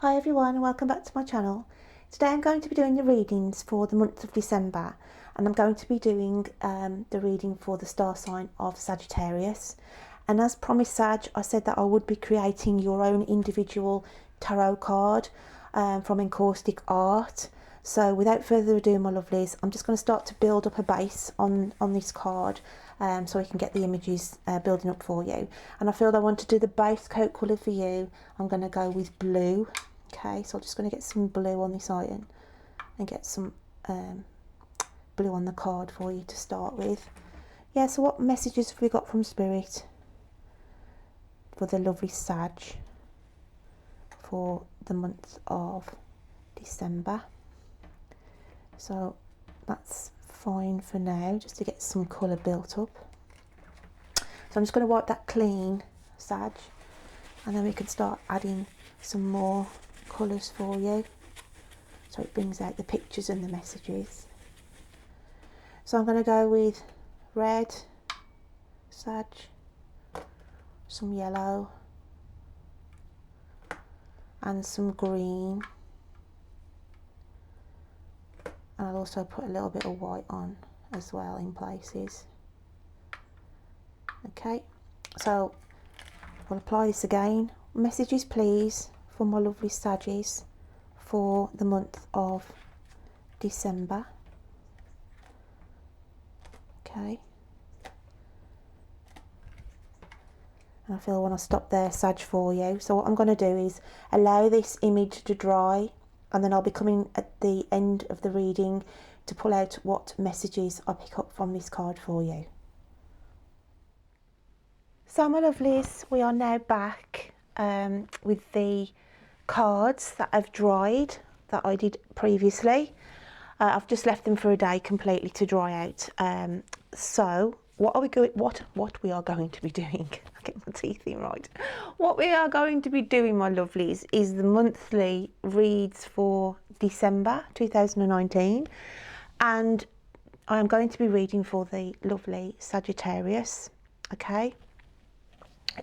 Hi everyone and welcome back to my channel. Today I'm going to be doing the readings for the month of December, and I'm going to be doing the reading for the star sign of Sagittarius. And as promised, Sag, I said that I would be creating your own individual tarot card from encaustic art. So without further ado, my lovelies, I'm just going to start to build up a base on this card so we can get the images building up for you. And I feel that I want to do the base coat colour for you. I'm going to go with blue. Okay, so I'm just going to get some blue on this iron and get some blue on the card for you to start with. Yeah, so what messages have we got from Spirit for the lovely Sag for the month of December? So that's fine for now, just to get some colour built up. So I'm just going to wipe that clean, Sag, and then we can start adding some more colours for you, so it brings out the pictures and the messages. So I'm going to go with red, Sag, some yellow and some green, and I'll also put a little bit of white on as well in places. Okay, so I'll apply this again. Messages please for my lovely Saggies for the month of December. Okay, and I feel I want to stop there, Sag, for you. So what I'm going to do is allow this image to dry, and then I'll be coming at the end of the reading to pull out what messages I pick up from this card for you. So my lovelies, we are now back with the cards that have dried that I did previously. I've just left them for a day completely to dry out. So what we are going to be doing, I get my teeth in right. What we are going to be doing, my lovelies, is the monthly reads for December 2019, and I am going to be reading for the lovely Sagittarius. Okay.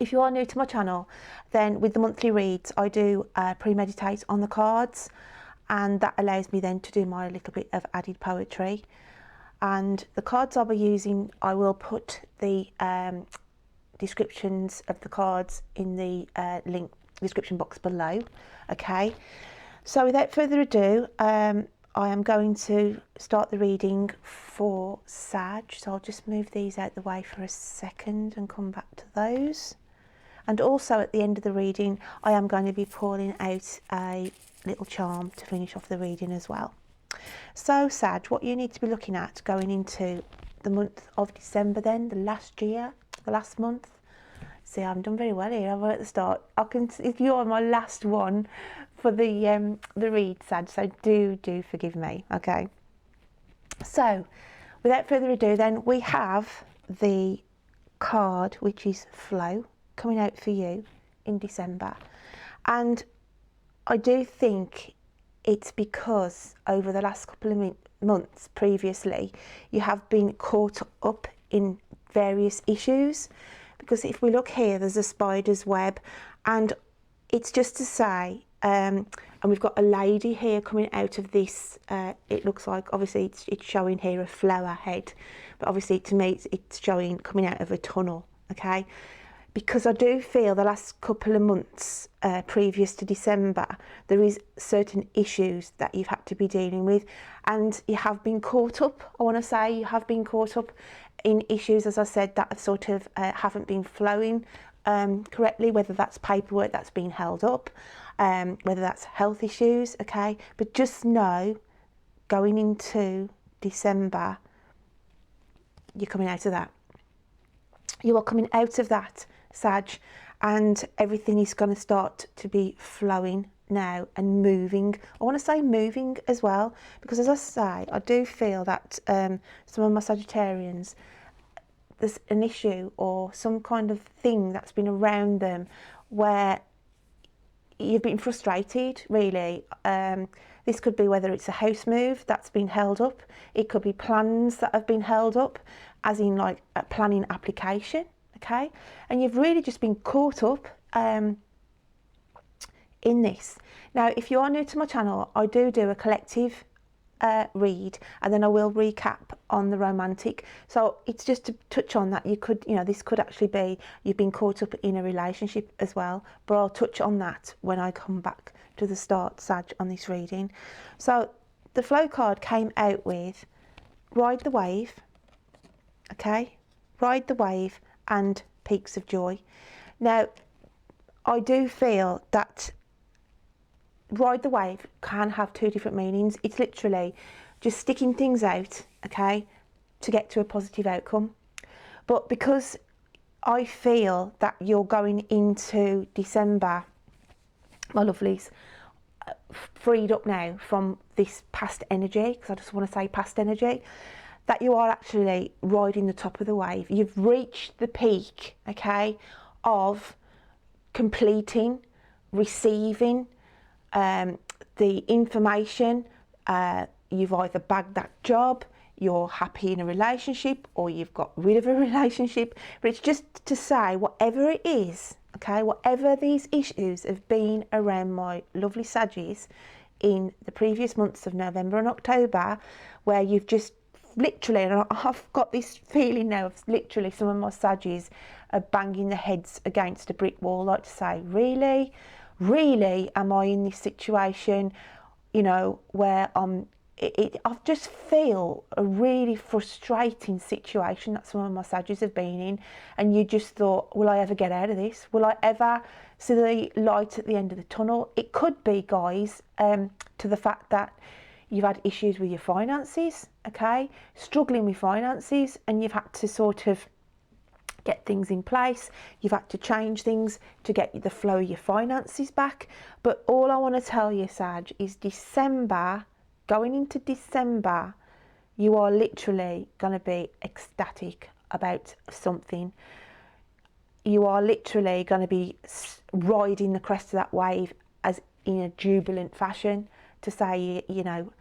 If you are new to my channel, then with the monthly reads I do premeditate on the cards, and that allows me then to do my little bit of added poetry. And the cards I'll be using, I will put the descriptions of the cards in the link description box below. Okay, so without further ado, I am going to start the reading for Sag. So I'll just move these out the way for a second and come back to those. And also at the end of the reading, I am going to be pulling out a little charm to finish off the reading as well. So Sag, what you need to be looking at going into the month of December, then the last month. See, I haven't done very well here, have I, at the start? If you're my last one for the read, Sag, so do forgive me. Okay. So without further ado, then we have the card, which is Flow, coming out for you in December. And I do think it's because over the last couple of months previously you have been caught up in various issues, because if we look here, there's a spider's web, and it's just to say and we've got a lady here coming out of this. It looks like, obviously it's showing here a flower head, but obviously to me it's showing coming out of a tunnel. Okay, because I do feel the last couple of months previous to December, there is certain issues that you've had to be dealing with, and you have been caught up. I want to say you have been caught up in issues, as I said, that have sort of haven't been flowing correctly, whether that's paperwork that's been held up, whether that's health issues. Okay, but just know, going into December, you're coming out of that. You are coming out of that, Sag, and everything is going to start to be flowing now and moving. I want to say moving as well, because as I say, I do feel that some of my Sagittarians, there's an issue or some kind of thing that's been around them where you've been frustrated, really. This could be whether it's a house move that's been held up. It could be plans that have been held up, as in like a planning application. Okay, and you've really just been caught up in this. Now, if you are new to my channel, I do a collective read, and then I will recap on the romantic. So it's just to touch on that. You could, you know, this could actually be you've been caught up in a relationship as well, but I'll touch on that when I come back to the start, Sag, on this reading. So the flow card came out with Ride the Wave, okay, Ride the Wave and Peaks of Joy. Now, I do feel that Ride the Wave can have two different meanings. It's literally just sticking things out, okay, to get to a positive outcome. But because I feel that you're going into December, my lovelies, freed up now from this past energy, because I just want to say past energy, that you are actually riding the top of the wave. You've reached the peak, okay, of completing, receiving the information. You've either bagged that job, you're happy in a relationship, or you've got rid of a relationship. But it's just to say, whatever it is, okay, whatever these issues have been around my lovely Saggies in the previous months of November and October, where you've just literally, and I've got this feeling now of literally some of my Saggies are banging their heads against a brick wall, like to say, really am I in this situation, you know, where I just feel a really frustrating situation that some of my Saggies have been in, and you just thought, will I ever get out of this? Will I ever see the light at the end of the tunnel? It could be, guys, to the fact that you've had issues with your finances, okay, struggling with finances, and you've had to sort of get things in place. You've had to change things to get the flow of your finances back. But all I want to tell you, Sag, is December, going into December, you are literally going to be ecstatic about something. You are literally going to be riding the crest of that wave as in a jubilant fashion, to say, you know,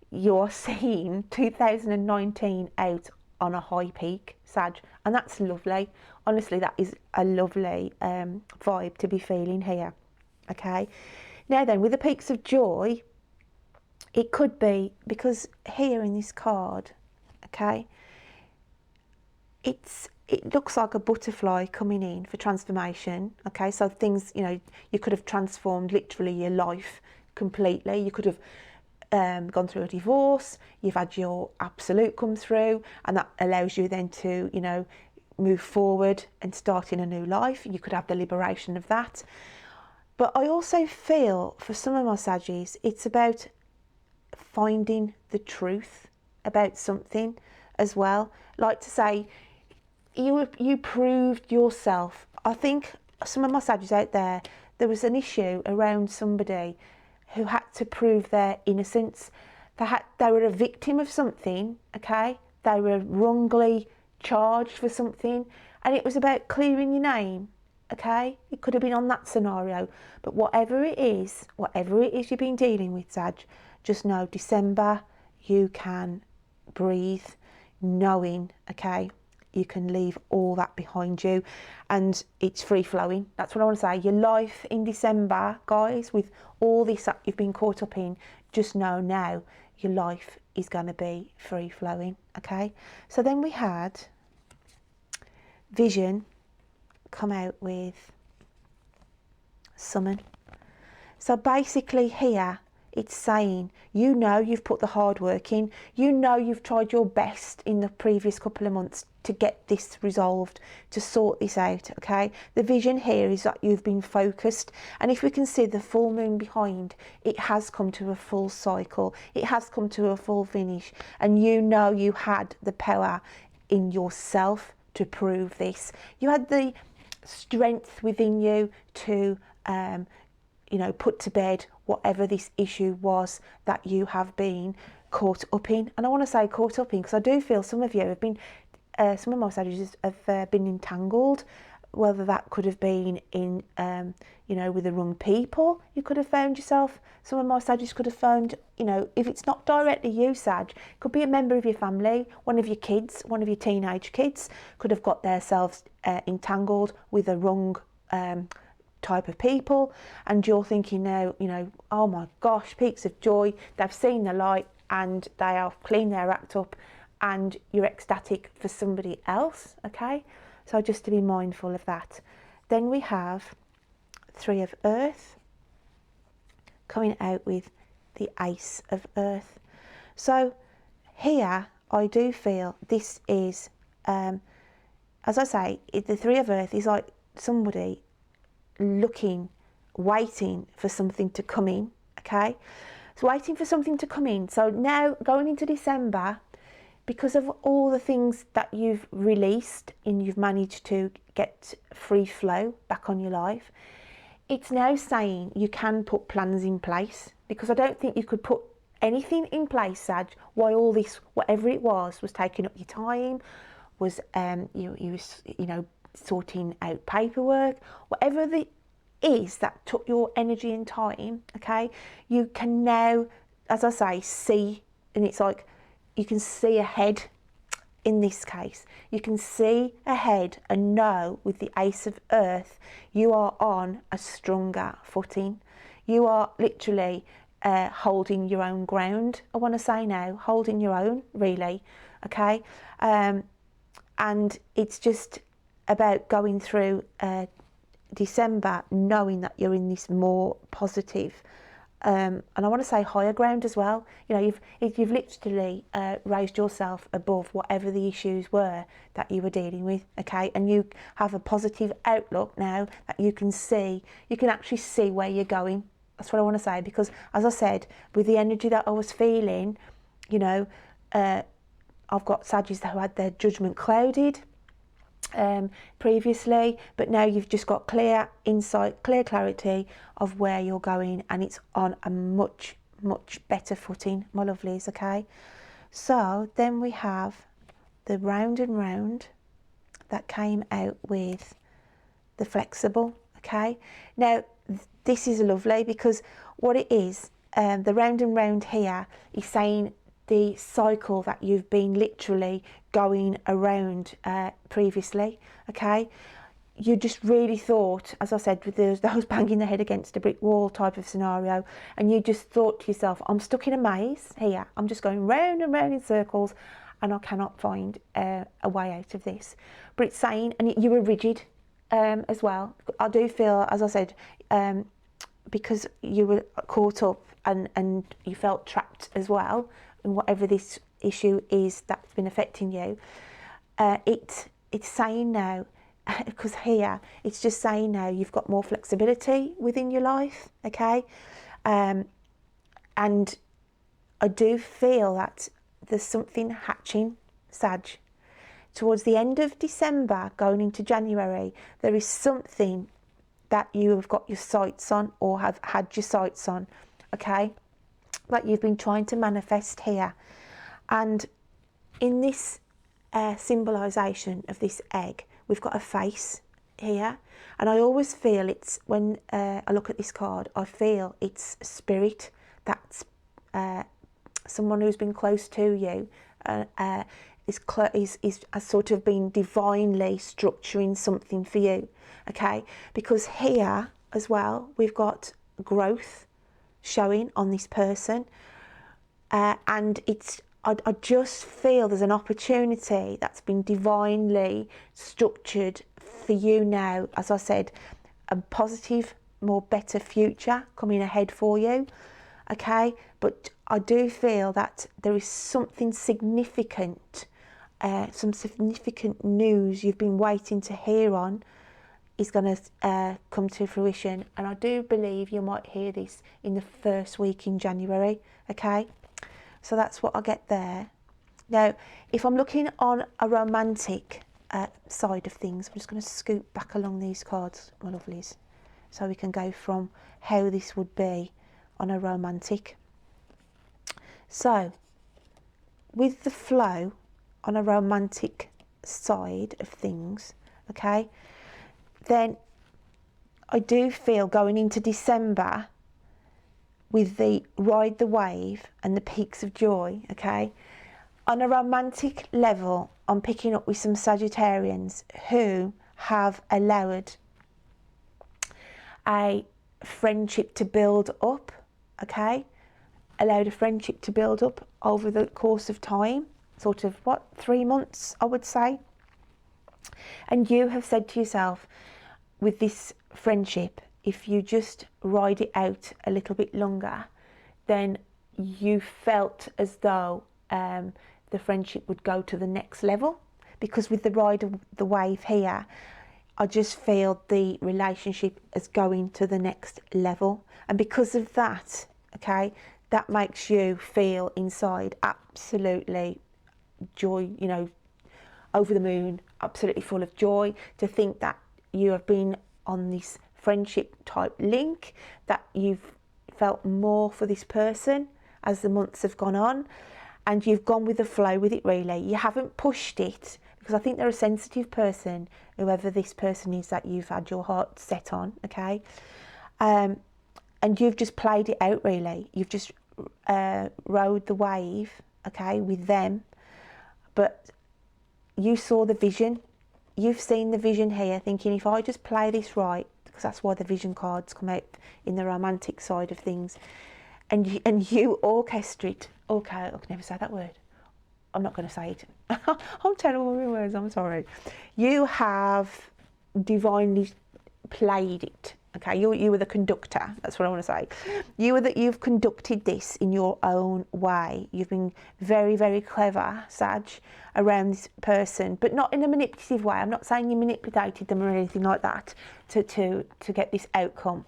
you're seeing 2019 out on a high peak, Sag, and that's lovely. Honestly, that is a lovely vibe to be feeling here, okay? Now then, with the Peaks of Joy, it could be, because here in this card, okay, it looks like a butterfly coming in for transformation, okay? So things, you know, you could have transformed literally your life completely. You could have gone through a divorce, you've had your absolute come through, and that allows you then to, you know, move forward and start in a new life. You could have the liberation of that. But I also feel for some of my Saggies, it's about finding the truth about something as well. Like to say, you proved yourself. I think some of my Saggies out there was an issue around somebody who had to prove their innocence. They were a victim of something, okay? They were wrongly charged for something, and it was about clearing your name, okay? It could have been on that scenario, but whatever it is you've been dealing with, Sag, just know December, you can breathe, knowing, okay, you can leave all that behind you, and it's free flowing. That's what I want to say. Your life in December, guys, with all this that you've been caught up in, just know now your life is going to be free flowing, okay? So then we had Vision come out with Summon. So basically here, it's saying, you know, you've put the hard work in, you know, you've tried your best in the previous couple of months to get this resolved, to sort this out, okay? The vision here is that you've been focused, and if we can see the full moon behind, it has come to a full cycle, it has come to a full finish, and you know you had the power in yourself to prove this. You had the strength within you to you know, put to bed whatever this issue was that you have been caught up in. And I want to say caught up in because I do feel some of you have been, some of my Sagittarius have been entangled, whether that could have been in, you know, with the wrong people. You could have found yourself, some of my Sagittarius could have found, you know, if it's not directly you, Sag, it could be a member of your family, one of your kids, one of your teenage kids could have got themselves entangled with a wrong type of people, and you're thinking now, you know, oh my gosh, peaks of joy, they've seen the light and they have cleaned their act up, and you're ecstatic for somebody else. Okay, so just to be mindful of that. Then we have 3 of Earth coming out with the Ace of Earth. So here I do feel this is, as I say, the 3 of Earth is like somebody looking, waiting for something to come in. Okay, so waiting for something to come in. So now going into December, because of all the things that you've released and you've managed to get free flow back on your life, it's now saying you can put plans in place, because I don't think you could put anything in place, Sag, while all this, whatever it was taking up your time, was you know, sorting out paperwork, whatever the is that took your energy and time. Okay, you can now, as I say, see, and it's like you can see ahead. In this case, you can see ahead and know with the Ace of Earth, you are on a stronger footing. You are literally holding your own ground. I want to say now, holding your own, really. Okay, and it's just about going through December knowing that you're in this more positive, and I want to say higher ground as well. You know, you've literally raised yourself above whatever the issues were that you were dealing with. Okay, and you have a positive outlook now that you can see. You can actually see where you're going. That's what I want to say, because as I said, with the energy that I was feeling, you know, I've got Saggies who had their judgment clouded previously, but now you've just got clear insight, clear clarity of where you're going, and it's on a much better footing, my lovelies. Okay, so then we have the round and round that came out with the flexible. Okay, now this is lovely, because what it is, the round and round here is saying the cycle that you've been literally going around previously. Okay, you just really thought, as I said, with those banging the head against a brick wall type of scenario, and you just thought to yourself, I'm stuck in a maze here, I'm just going round and round in circles, and I cannot find a way out of this. But it's saying, and you were rigid as well. I do feel, as I said, because you were caught up and you felt trapped as well, and whatever this issue is that's been affecting you, it's saying now, because here it's just saying now you've got more flexibility within your life. Okay, and I do feel that there's something hatching, Sag, towards the end of December going into January. There is something that you have got your sights on, or have had your sights on. Okay, that you've been trying to manifest here. And in this symbolisation of this egg, we've got a face here, and I always feel it's, when I look at this card, I feel it's spirit, that's someone who's been close to you, has sort of been divinely structuring something for you. Okay, because here as well we've got growth showing on this person, and it's, I just feel there's an opportunity that's been divinely structured for you now. As I said, a positive, more better future coming ahead for you. Okay, but I do feel that there is something significant, some significant news you've been waiting to hear on is going to come to fruition, and I do believe you might hear this in the first week in January. Okay, so that's what I get there. Now, if I'm looking on a romantic side of things, I'm just going to scoot back along these cards, my lovelies, so we can go from how this would be on a romantic. So, with the flow on a romantic side of things, okay, then I do feel going into December with the ride the wave and the peaks of joy. Okay, on a romantic level, I'm picking up with some Sagittarians who have allowed a friendship to build up, okay? Allowed a friendship to build up over the course of time, sort of, 3 months, I would say. And you have said to yourself, with this friendship, if you just ride it out a little bit longer, then you felt as though the friendship would go to the next level. Because with the ride of the wave here, I just feel the relationship is going to the next level. And because of that, okay, that makes you feel inside absolutely joy, you know, over the moon, absolutely full of joy, to think that you have been on this friendship type link, that you've felt more for this person as the months have gone on, and you've gone with the flow with it, really. You haven't pushed it, because I think they're a sensitive person, whoever this person is that you've had your heart set on, okay? And you've just played it out, really. You've just rode the wave, okay, with them. But you saw the vision. You've seen the vision here, thinking, if I just play this right, because that's why the vision cards come out in the romantic side of things, and you orchestrate, okay, I can never say that word. I'm not going to say it. I'm terrible with words, I'm sorry. You have divinely played it, okay? You were the conductor, that's what I want to say. You've conducted this in your own way. You've been very, very clever, Sag, around this person, but not in a manipulative way. I'm not saying you manipulated them or anything like that to get this outcome.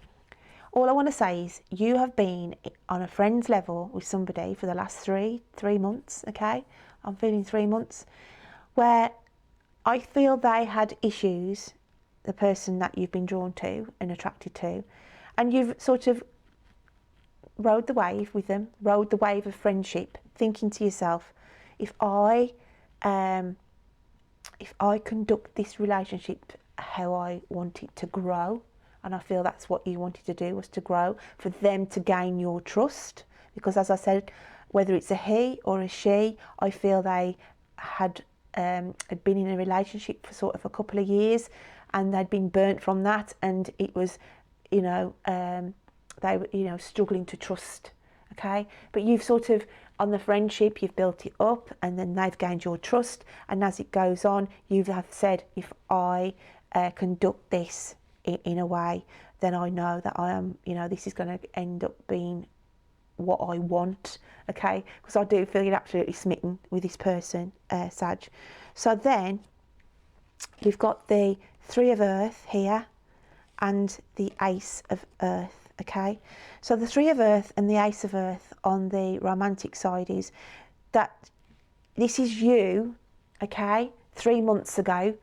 All I want to say is you have been on a friend's level with somebody for the last three months, okay? I'm feeling 3 months, where I feel they had issues, the person that you've been drawn to and attracted to, and you've sort of rode the wave with them, rode the wave of friendship, thinking to yourself, if I conduct this relationship how I want it to grow, and I feel that's what you wanted to do, was to grow, for them to gain your trust, because as I said, whether it's a he or a she, I feel they had been in a relationship for sort of a couple of years, and they'd been burnt from that, and it was, you know, they were, you know, struggling to trust, okay? But you've sort of, on the friendship, you've built it up, and then they've gained your trust, and as it goes on, you have said, if I conduct this in a way, then I know that I am, you know, this is going to end up being what I want, okay? Because I do feel you're absolutely smitten with this person, Sag. So then we've got the Three of Earth here and the Ace of Earth, okay? So the Three of Earth and the Ace of Earth on the romantic side is that this is you, okay, 3 months ago,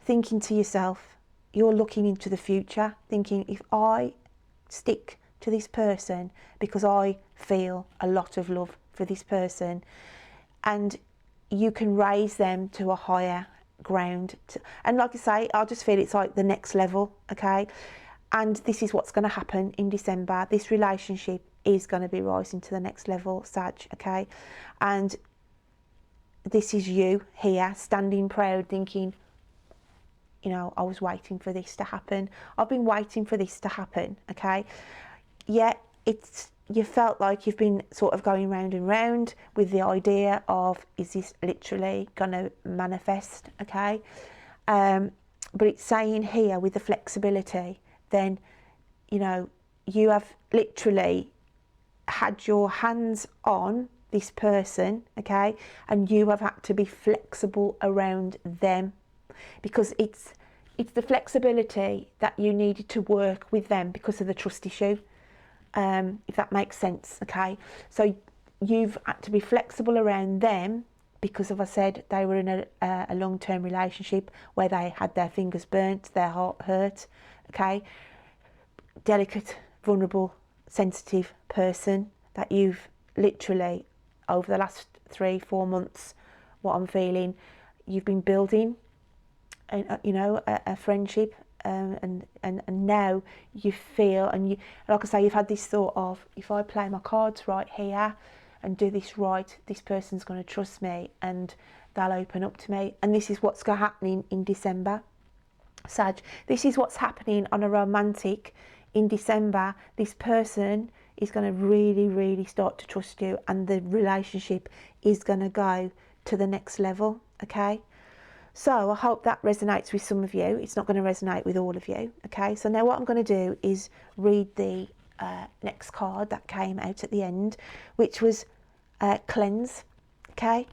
thinking to yourself, you're looking into the future, thinking, if I stick to this person because I feel a lot of love for this person, and you can raise them to a higher ground, and like I say, I just feel it's like the next level, okay? And this is what's going to happen in December. This relationship is going to be rising to the next level, Sag, okay? And this is you here standing proud, thinking, you know, I was waiting for this to happen. I've been waiting for this to happen, okay? Yeah, you felt like you've been sort of going round and round with the idea of, is this literally going to manifest, okay? But it's saying here with the flexibility, then, you know, you have literally had your hands on this person, okay? And you have had to be flexible around them, because it's the flexibility that you needed to work with them because of the trust issue. If that makes sense, okay? So you've had to be flexible around them because, as I said, they were in a long-term relationship where they had their fingers burnt, their heart hurt, okay? Delicate, vulnerable, sensitive person that you've literally, over the last 3-4 months, what I'm feeling, you've been building, you know, a friendship. And now you feel, and you, like I say, you've had this thought of, if I play my cards right here and do this right, this person's going to trust me and they'll open up to me. And this is what's happening in December, Sag. This is what's happening on a romantic in December, this person is going to really, really start to trust you, and the relationship is going to go to the next level, okay? So I hope that resonates with some of you. It's not going to resonate with all of you, okay? So now what I'm going to do is read the next card that came out at the end, which was cleanse, okay?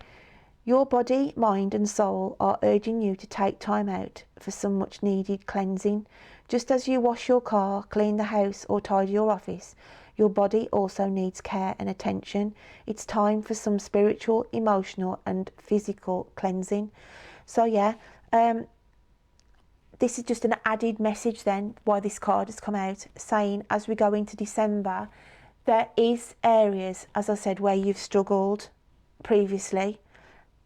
Your body, mind and soul are urging you to take time out for some much needed cleansing. Just as you wash your car, clean the house or tidy your office, your body also needs care and attention. It's time for some spiritual, emotional and physical cleansing. So yeah, this is just an added message then why this card has come out, saying as we go into December, there is areas, as I said, where you've struggled previously,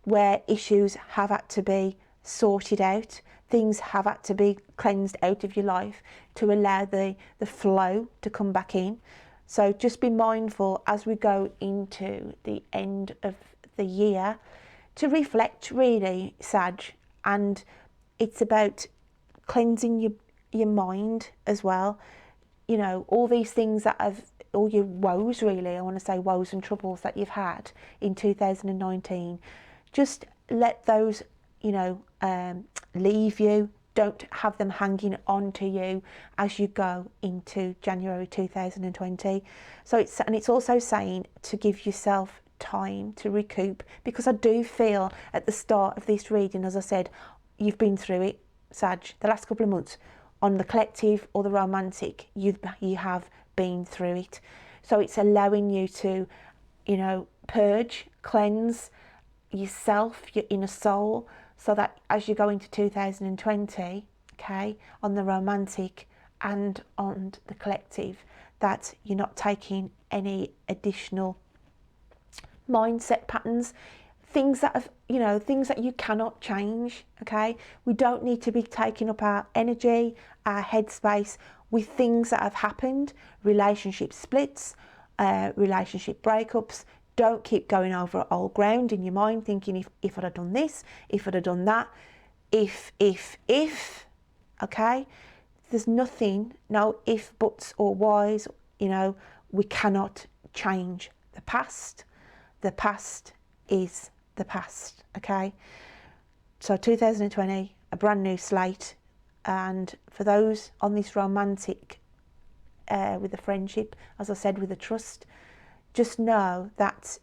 where issues have had to be sorted out, things have had to be cleansed out of your life to allow the flow to come back in. So just be mindful as we go into the end of the year to reflect, really, Sag, and it's about cleansing your mind as well. You know, all these things that have, all your woes, really, I want to say woes and troubles that you've had in 2019, just let those, you know, leave you. Don't have them hanging on to you as you go into January 2020. So it's also saying to give yourself time to recoup, because I do feel at the start of this reading, as I said, you've been through it, Sag, the last couple of months. On the collective or the romantic, you have been through it. So it's allowing you to, you know, purge, cleanse yourself, your inner soul, so that as you go into 2020, okay, on the romantic and on the collective, that you're not taking any additional mindset patterns, things that have, you know, things that you cannot change, okay? We don't need to be taking up our energy, our headspace with things that have happened, relationship splits, relationship breakups. Don't keep going over old ground in your mind, thinking if I'd have done this, if I'd have done that, if, okay? There's nothing, no if, buts or whys, you know, we cannot change the past. The past is the past, okay? So 2020, a brand new slate, and for those on this romantic, with a friendship, as I said, with a trust, just know that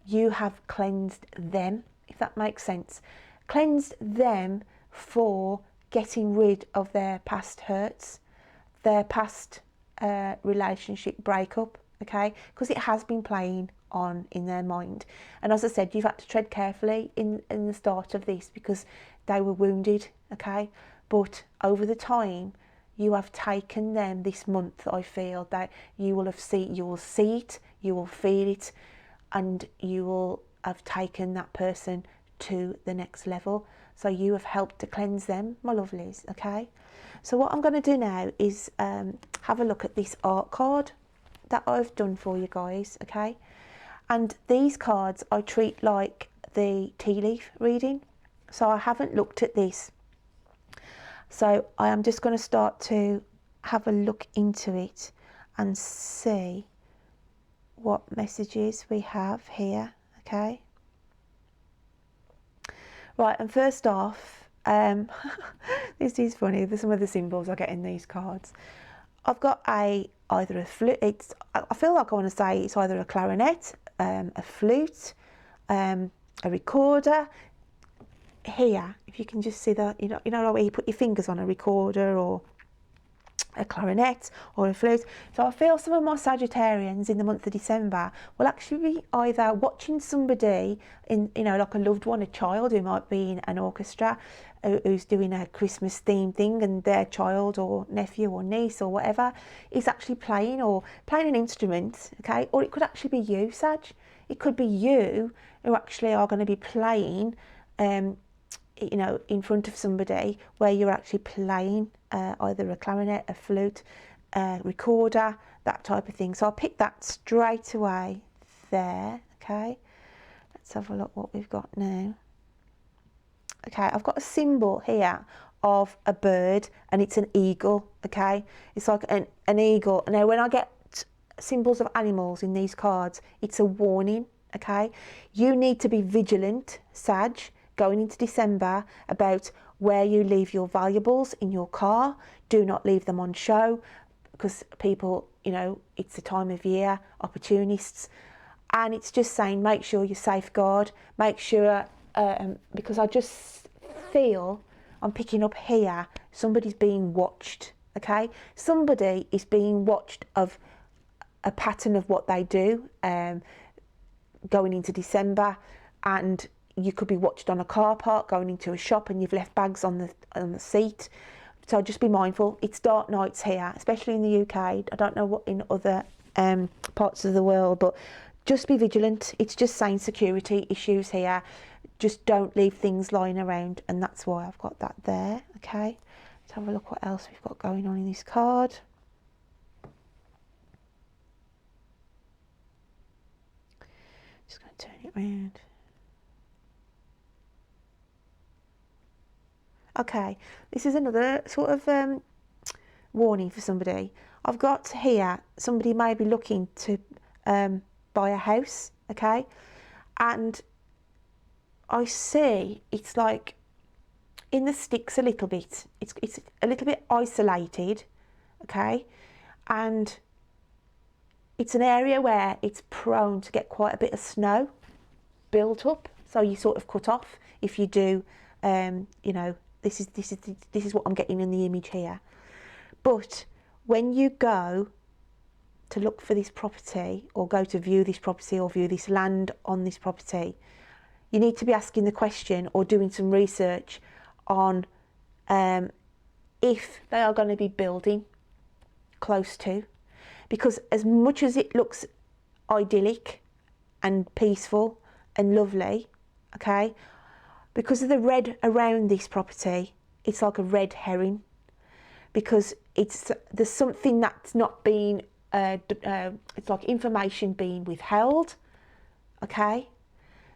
you have cleansed them, if that makes sense. Cleansed them for getting rid of their past hurts, their past relationship breakup, okay? Because it has been playing on in their mind. And as I said, you've had to tread carefully in the start of this because they were wounded, okay? But over the time, you have taken them this month, I feel, that you will see it, you will feel it, and you will have taken that person to the next level. So you have helped to cleanse them, my lovelies, okay? So what I'm going to do now is have a look at this art card that I've done for you guys, okay? And these cards I treat like the tea leaf reading. So I haven't looked at this. So I am just going to start to have a look into it and see what messages we have here, okay? Right, and first off, this is funny, there's some of the symbols I get in these cards. I've got either a flute, I feel like I want to say it's either a clarinet, a flute, a recorder. Here, if you can just see that, you know where you put your fingers on a recorder or a clarinet or a flute. So I feel some of my Sagittarians in the month of December will actually be either watching somebody in, you know, like a loved one, a child who might be in an orchestra, who's doing a Christmas themed thing, and their child or nephew or niece or whatever is actually playing an instrument, okay? Or it could actually be you, Sag. It could be you who actually are going to be playing you know, in front of somebody where you're actually playing either a clarinet, a flute, a recorder, that type of thing. So I'll pick that straight away there, okay? Let's have a look what we've got now. Okay, I've got a symbol here of a bird, and it's an eagle, okay? It's like an eagle. Now, when I get symbols of animals in these cards, it's a warning, okay? You need to be vigilant, Sag, going into December, about where you leave your valuables in your car. Do not leave them on show, because people, you know, it's the time of year, opportunists. And it's just saying, make sure you safeguard, make sure, because I just feel, I'm picking up here, somebody's being watched, okay? Somebody is being watched of a pattern of what they do going into December, and you could be watched on a car park, going into a shop, and you've left bags on the seat. So just be mindful. It's dark nights here, especially in the UK. I don't know what in other parts of the world, but just be vigilant. It's just saying security issues here. Just don't leave things lying around, and that's why I've got that there, okay? Let's have a look what else we've got going on in this card. Just going to turn it around. Okay, this is another sort of warning for somebody. I've got here, somebody may be looking to buy a house, okay? And I see it's like in the sticks a little bit. It's a little bit isolated, okay? And it's an area where it's prone to get quite a bit of snow built up. So you sort of cut off if you do, you know, this is what I'm getting in the image here. But when you go to look for this property, or go to view this property, or view this land on this property, you need to be asking the question, or doing some research on if they are going to be building close to. Because as much as it looks idyllic and peaceful and lovely, okay, because of the red around this property, it's like a red herring, because there's something that's not being it's like information being withheld, okay?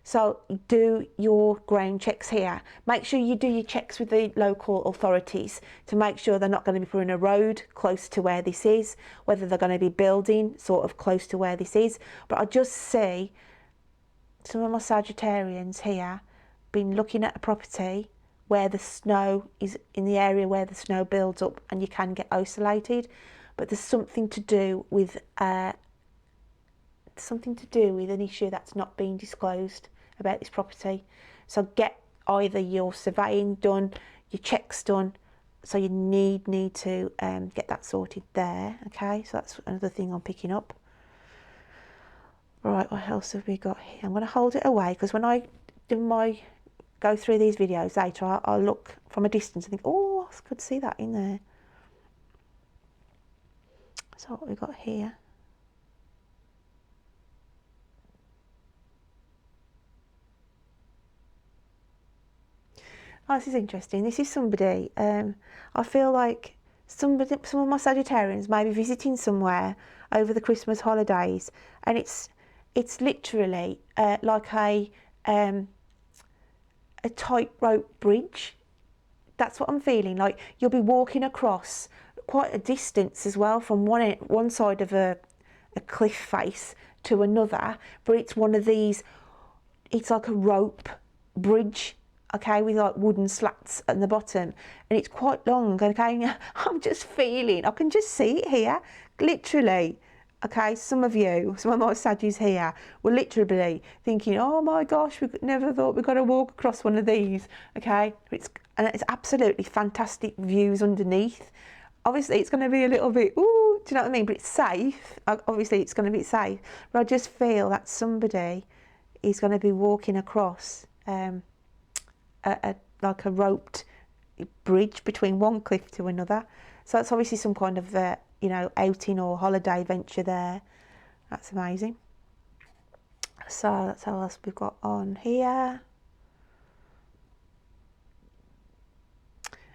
So do your ground checks here. Make sure you do your checks with the local authorities to make sure they're not going to be putting a road close to where this is, whether they're going to be building sort of close to where this is. But I just see some of my Sagittarians here been looking at a property where the snow is in the area where the snow builds up, and you can get isolated. But there's something to do with an issue that's not being disclosed about this property. So get either your surveying done, your checks done. So you need to get that sorted there. Okay, so that's another thing I'm picking up. Right, what else have we got here? I'm going to hold it away, because when I go through these videos later, I'll look from a distance and think, oh, I could see that in there. So what we got here? Oh, this is interesting. This is somebody, I feel like some of my Sagittarians may be visiting somewhere over the Christmas holidays, and it's literally like a tightrope bridge. That's what I'm feeling like. You'll be walking across quite a distance as well, from one side of a cliff face to another, but it's one of these, it's like a rope bridge, okay, with like wooden slats at the bottom, and it's quite long, okay? I'm just feeling, I can just see it here, literally, okay? Some of my Saggies here were literally thinking, oh my gosh, we never thought we'd got to walk across one of these, okay? And it's absolutely fantastic views underneath. Obviously, it's going to be a little bit, ooh, do you know what I mean? But it's safe. Obviously, it's going to be safe. But I just feel that somebody is going to be walking across like a roped bridge between one cliff to another. So that's obviously some kind of, you know, outing or holiday venture there. That's amazing. So that's how else we've got on here.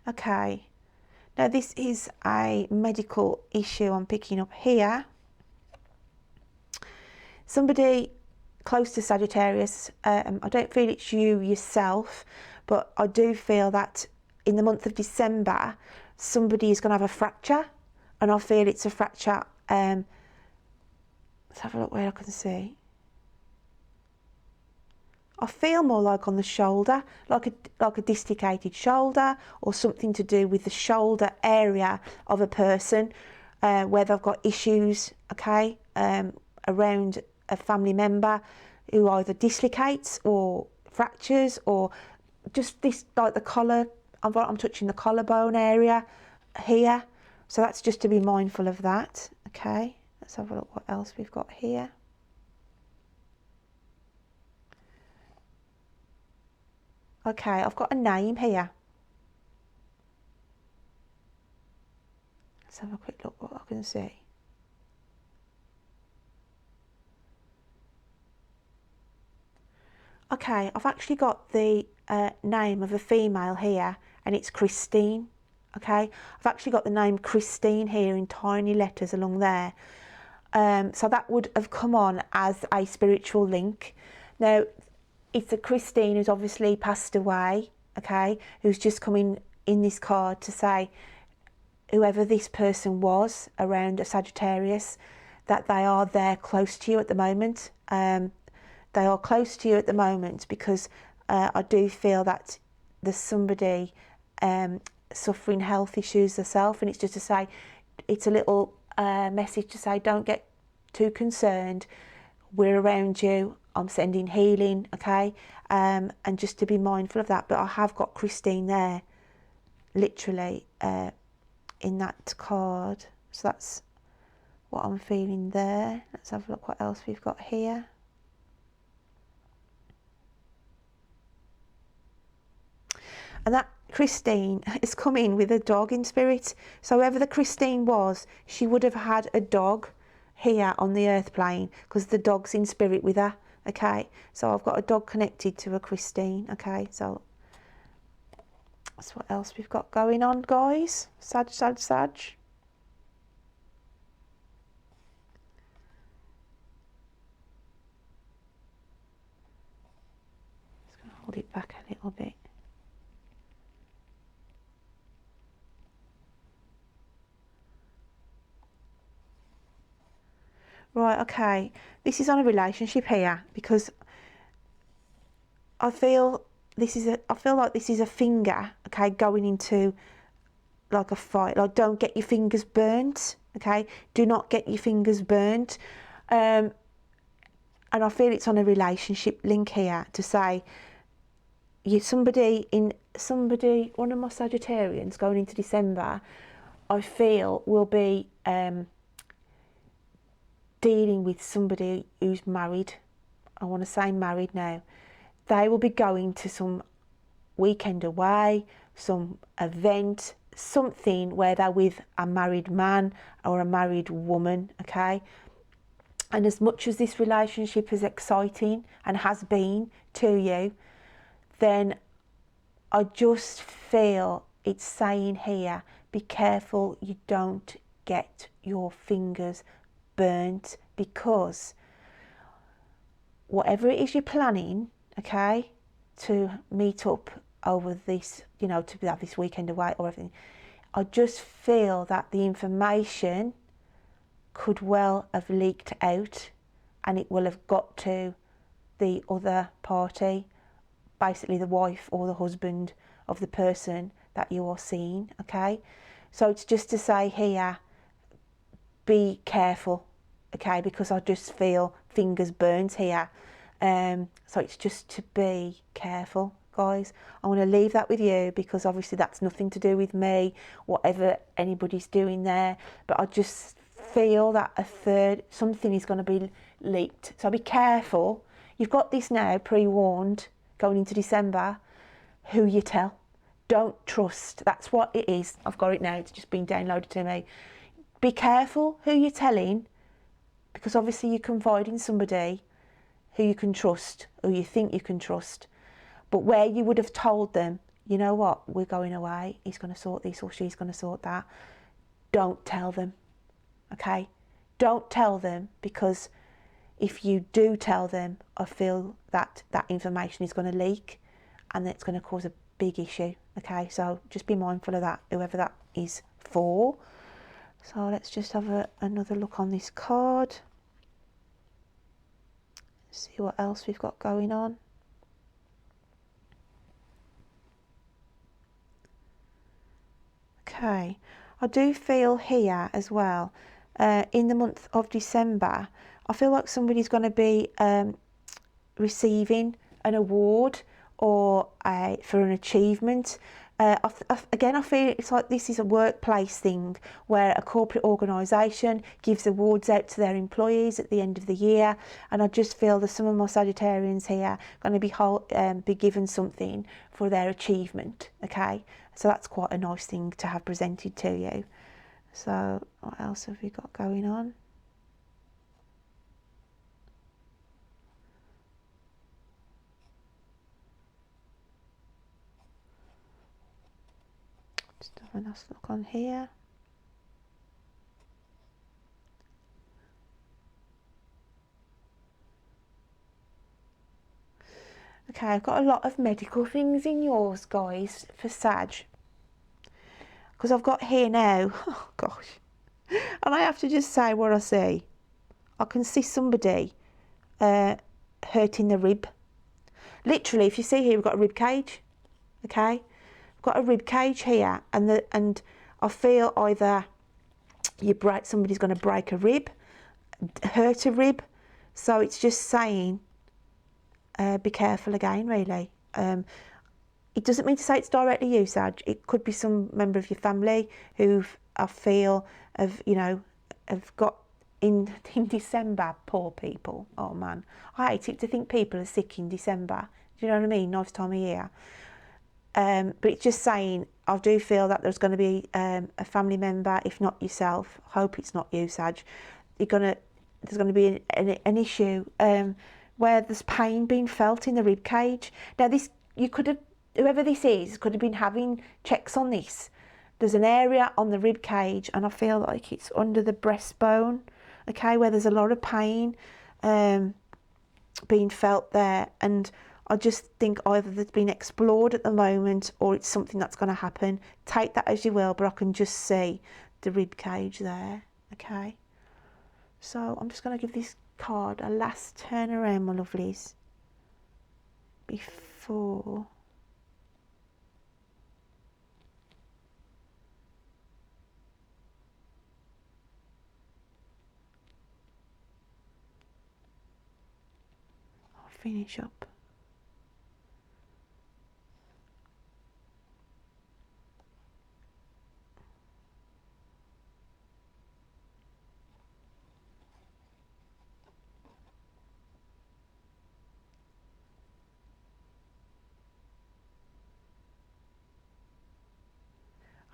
Okay. Now this is a medical issue I'm picking up here. Somebody close to Sagittarius, I don't feel it's you yourself, but I do feel that in the month of December, somebody is going to have a fracture, and I feel it's a fracture. Let's have a look where I can see. I feel more like on the shoulder, like a dislocated shoulder, or something to do with the shoulder area of a person, where they've got issues, okay, around a family member who either dislocates or fractures, or just this, like the collar. I'm touching the collarbone area here, so that's just to be mindful of that. Okay, let's have a look what else we've got here. Okay, I've got a name here. Let's have a quick look what I can see. Okay, I've actually got the name of a female here, and it's Christine. Okay, I've actually got the name Christine here in tiny letters along there. So that would have come on as a spiritual link. Now, it's a Christine who's obviously passed away, okay, who's just come in this card to say, whoever this person was around a Sagittarius, that they are there close to you at the moment. They are close to you at the moment because I do feel that there's somebody suffering health issues herself, and it's just to say, it's a little message to say, don't get too concerned. We're around you. I'm sending healing, okay, and just to be mindful of that. But I have got Christine there, literally, in that card. So that's what I'm feeling there. Let's have a look what else we've got here. And that Christine is coming with a dog in spirit. So whoever the Christine was, she would have had a dog here on the earth plane, because the dog's in spirit with her. Okay, so I've got a dog connected to a Christine. Okay, so that's what else we've got going on, guys. Sag. Just gonna hold it back a little bit. Right, okay, this is on a relationship here, because I feel like this is a finger, okay, going into like a fight. Like, don't get your fingers burnt, okay? Do not get your fingers burnt. And I feel it's on a relationship link here to say, one of my Sagittarians going into December, I feel will be dealing with somebody who's married. I want to say married now. They will be going to some weekend away, some event, something where they're with a married man or a married woman, okay? And as much as this relationship is exciting and has been to you, then I just feel it's saying here, be careful you don't get your fingers burnt, because whatever it is you're planning, okay, to meet up over this, you know, to have this weekend away or everything, I just feel that the information could well have leaked out, and it will have got to the other party, basically the wife or the husband of the person that you are seeing, okay? So it's just to say here, be careful, okay, because I just feel fingers burnt here. So it's just to be careful, guys. I want to leave that with you, because obviously that's nothing to do with me, whatever anybody's doing there, but I just feel that something is going to be leaked. So be careful. You've got this now pre-warned going into December, who you tell. Don't trust. That's what it is. I've got it now. It's just been downloaded to me. Be careful who you're telling, because obviously you confide in somebody who you can trust, or you think you can trust. But where you would have told them, you know what, we're going away, he's going to sort this or she's going to sort that, don't tell them, okay? Don't tell them, because if you do tell them, I feel that that information is going to leak, and it's going to cause a big issue. Okay, so just be mindful of that, whoever that is for. So let's just have another look on this card. See what else we've got going on. Okay, I do feel here as well, in the month of December, I feel like somebody's going to be receiving an award or for an achievement. Again, I feel it's like this is a workplace thing where a corporate organisation gives awards out to their employees at the end of the year, and I just feel that some of my Sagittarians here are going to be given something for their achievement. Okay, so that's quite a nice thing to have presented to you. So what else have we got going on? Just have a nice look on here. Okay, I've got a lot of medical things in yours, guys, for Sag. Because I've got here now, oh gosh, and I have to just say what I see. I can see somebody hurting the rib. Literally, if you see here, we've got a rib cage. Okay, we've got a rib cage here, and I feel either somebody's going to break a rib, hurt a rib. So it's just saying, be careful again, really. It doesn't mean to say it's directly you, Sag. It could be some member of your family who I feel have got in December. Poor people. Oh man, I hate it to think people are sick in December. Do you know what I mean? Nice time of year. But it's just saying, I do feel that there's going to be a family member, if not yourself. I hope it's not you, Sag. There's going to be an issue where there's pain being felt in the rib cage. Now, whoever this is could have been having checks on this. There's an area on the rib cage, and I feel like it's under the breastbone, okay, where there's a lot of pain being felt there. And I just think either that's been explored at the moment or it's something that's going to happen. Take that as you will, but I can just see the rib cage there, okay? So I'm just going to give this card a last turn around, my lovelies, before I'll finish up.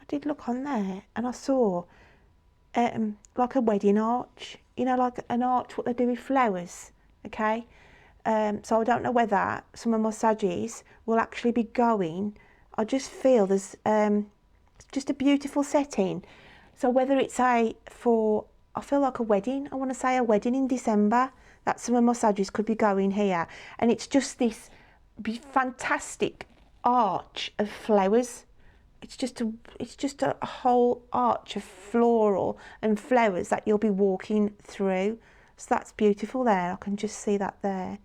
I did look on there and I saw like a wedding arch, like an arch what they do with flowers, okay? So I don't know whether some of my Saggies will actually be going. I just feel there's just a beautiful setting. So whether it's I feel like a wedding, I want to say a wedding in December, that some of my Saggies could be going here. And it's just this fantastic arch of flowers. It's just a whole arch of floral and flowers that you'll be walking through. So that's beautiful there. I can just see that there.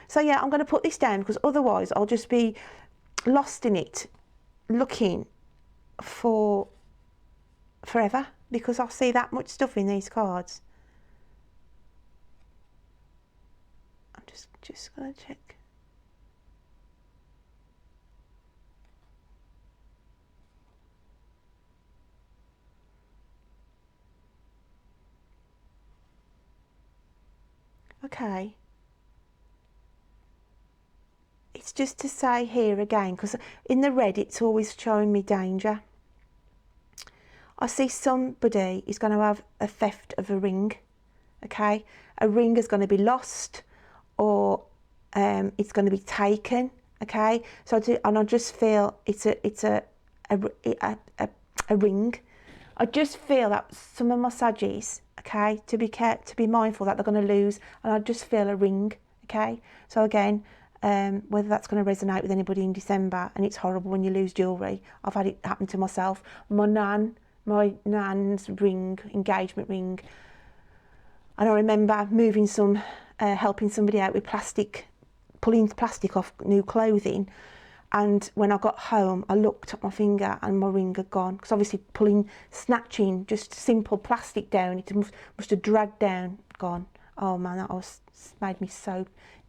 So yeah, I'm going to put this down because otherwise I'll just be lost in it, looking for forever, because I'll see that much stuff in these cards. I'm just going to check. Okay, it's just to say here again, because in the red it's always showing me danger. I see somebody is going to have a theft of a ring, okay? A ring is going to be lost, or it's going to be taken, okay? So I just feel it's a ring. I just feel that some of my Saggies, okay, to be mindful that they're going to lose, and I just feel a ring, okay? So again, whether that's going to resonate with anybody in December. And it's horrible when you lose jewellery. I've had it happen to myself. My nan's ring, engagement ring, and I remember moving some, helping somebody out with plastic, pulling plastic off new clothing. And when I got home, I looked at my finger and my ring had gone. Because obviously snatching just simple plastic down, it must have dragged down, gone. Oh man, that made me so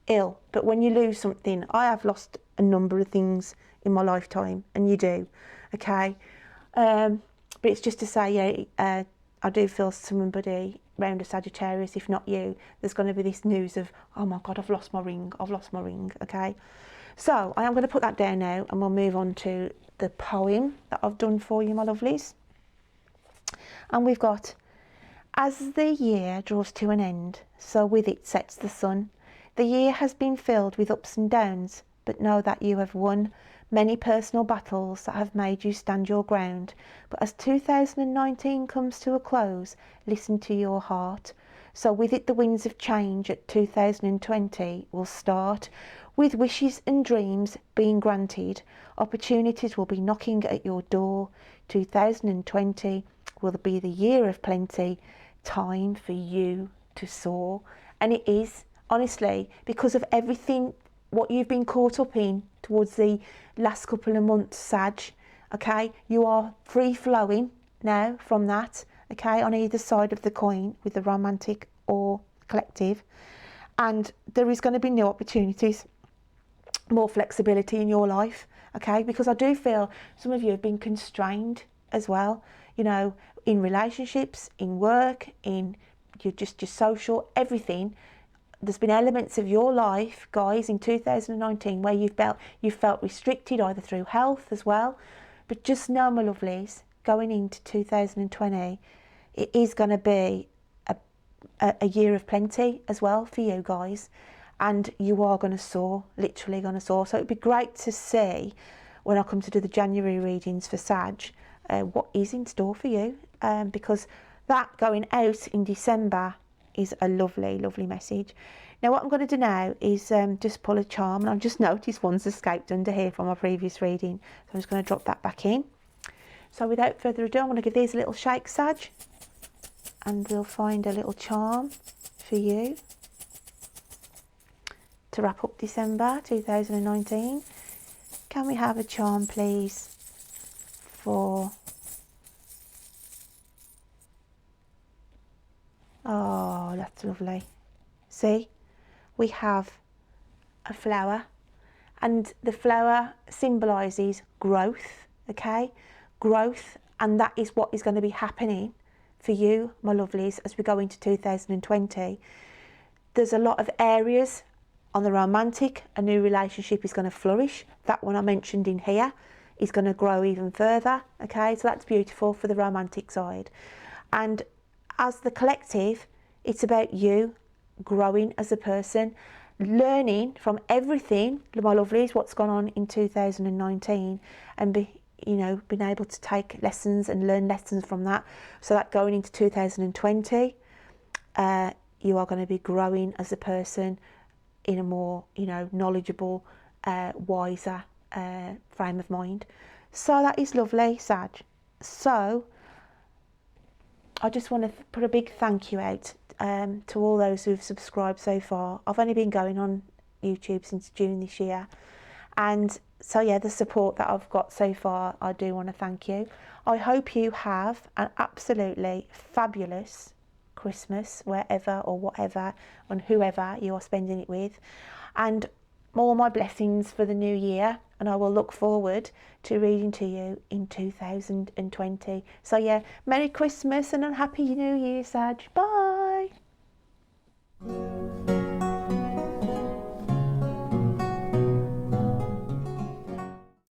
ill. But when you lose something, I have lost a number of things in my lifetime, and you do, okay? But it's just to say, yeah, I do feel somebody round a Sagittarius, if not you, there's going to be this news of, oh my God, I've lost my ring, okay? So I am going to put that down now, and we'll move on to the poem that I've done for you, my lovelies. And we've got, as the year draws to an end, so with it sets the sun. The year has been filled with ups and downs, but know that you have won many personal battles that have made you stand your ground. But as 2019 comes to a close, listen to your heart. So with it the winds of change at 2020 will start. With wishes and dreams being granted, opportunities will be knocking at your door. 2020 will be the year of plenty, time for you to soar. And it is, honestly, because of everything, what you've been caught up in towards the last couple of months, Sag, okay? You are free-flowing now from that, okay, on either side of the coin with the romantic or collective. And there is going to be new opportunities, more flexibility in your life, okay? Because I do feel some of you have been constrained as well, you know, in relationships, in work, in your social, everything. There's been elements of your life, guys, in 2019 where you've felt restricted, either through health as well. But just know, my lovelies, going into 2020, it is going to be a year of plenty as well for you guys. And you are going to soar, literally going to soar. So it'd be great to see, when I come to do the January readings for Sag, what is in store for you. Because that going out in December is a lovely, lovely message. Now what I'm going to do now is just pull a charm, and I've just noticed one's escaped under here from my previous reading. So I'm just going to drop that back in. So without further ado, I'm going to give these a little shake, Sag, and we'll find a little charm for you to wrap up December 2019. Can we have a charm, please, for... Oh, that's lovely. See, we have a flower, and the flower symbolises growth, okay? Growth, and that is what is going to be happening for you, my lovelies, as we go into 2020. There's a lot of areas on the romantic. A new relationship is going to flourish. That one I mentioned in here is going to grow even further, okay? So that's beautiful for the romantic side. And as the collective, it's about you growing as a person, learning from everything, my lovelies, what's gone on in 2019, and being able to take lessons and learn lessons from that, so that going into 2020, you are going to be growing as a person in a more, knowledgeable, wiser frame of mind. So that is lovely, Sag. So I just want to put a big thank you out to all those who've subscribed so far. I've only been going on YouTube since June this year, and so yeah, the support that I've got so far, I do want to thank you. I hope you have an absolutely fabulous Christmas, wherever or whatever and whoever you are spending it with, and all my blessings for the new year, and I will look forward to reading to you in 2020. So yeah, Merry Christmas and a Happy New Year, Sag. Bye.